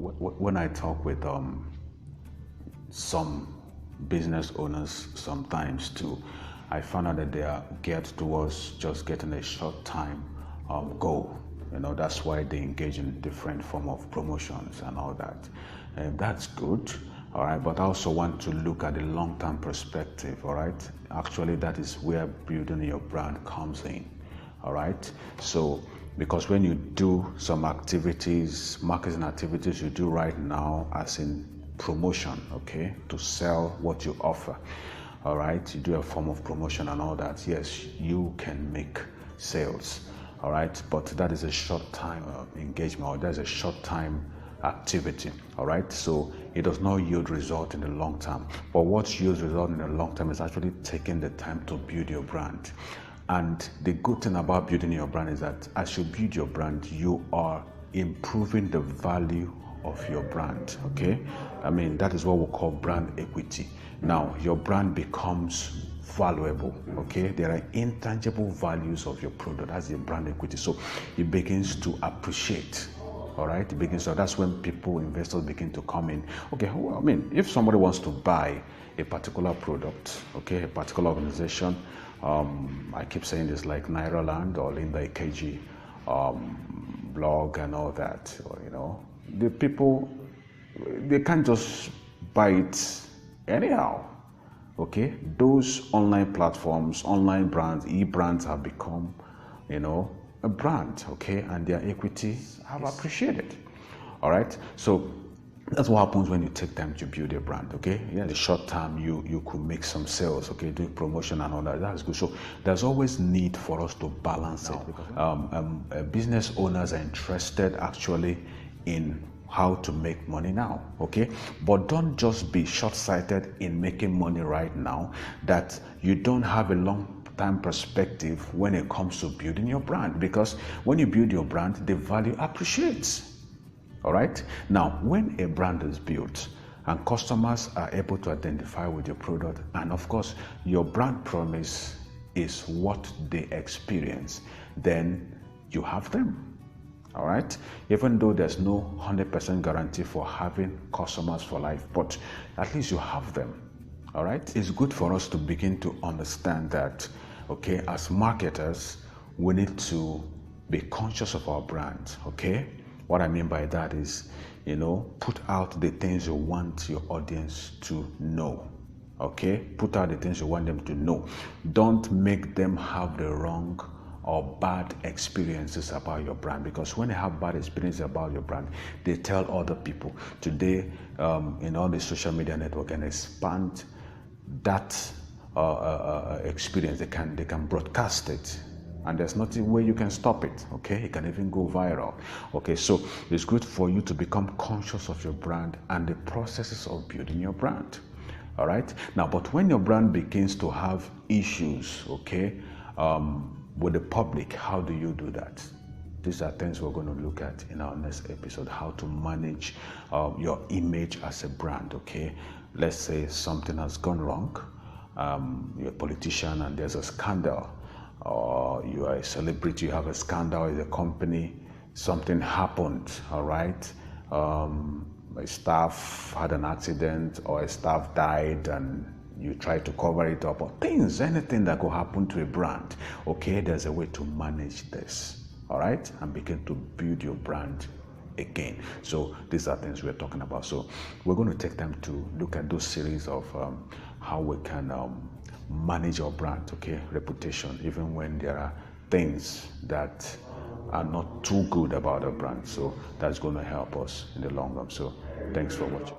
when I talk with some business owners sometimes too, I find out that they are geared towards just getting a short time goal. That's why they engage in different form of promotions and all that. And that's good, all right. But I also want to look at the long-term perspective, all right. Actually, that is where building your brand comes in, all right. So, because when you do some activities, marketing activities you do right now, as in promotion, okay, to sell what you offer, all right, you do a form of promotion and all that, yes, you can make sales, all right, but that is a short time engagement, or that's a short time activity, all right. So it does not yield result in the long term. But what yields result in the long term is actually taking the time to build your brand. And the good thing about building your brand is that as you build your brand, you are improving the value of your brand, okay. I mean, that is what we call brand equity. Now your brand becomes valuable, okay. There are intangible values of your product. That's your brand equity. So it begins to appreciate, all right. It begins, so that's when investors begin to come in. Okay, well, I mean, if somebody wants to buy a particular product, okay, a particular organization, I keep saying this, like Nairaland or Linda AKG blog and all that, or, the people, they can't just buy it anyhow, okay. Those online platforms, online brands, e-brands have become, a brand, okay, and their equity have appreciated, all right. So that's what happens when you take time to build a brand, okay. Yeah, the short term you could make some sales, okay, do promotion and all that. That's good. So there's always need for us to balance it, because business owners are interested actually in how to make money now, okay. But don't just be short-sighted in making money right now, that you don't have a long-term perspective when it comes to building your brand. Because when you build your brand, the value appreciates. All right. Now, when a brand is built and customers are able to identify with your product, and of course, your brand promise is what they experience, then you have them. All right. Even though there's no 100% guarantee for having customers for life, but at least you have them. All right. It's good for us to begin to understand that, okay, as marketers, we need to be conscious of our brand, okay. What I mean by that is, put out the things you want your audience to know, okay? Put out the things you want them to know. Don't make them have the wrong or bad experiences about your brand, because when they have bad experiences about your brand, they tell other people. Today, in all the social media network, and expand that experience. They can broadcast it, and there's nothing way you can stop it, okay. It can even go viral, okay. So it's good for you to become conscious of your brand and the processes of building your brand, all right. Now, but when your brand begins to have issues, okay, with the public, how do you do that? These are things we're going to look at in our next episode, how to manage your image as a brand, okay. Let's say something has gone wrong, you're a politician and there's a scandal, or you are a celebrity, you have a scandal in the company, something happened, all right. A staff had an accident or a staff died and you try to cover it up, or anything that could happen to a brand, okay. There's a way to manage this, all right, and begin to build your brand again. So these are things we're talking about. So we're going to take time to look at those series of how we can manage our brand, okay, reputation, even when there are things that are not too good about our brand. So that's going to help us in the long run. So thanks for watching.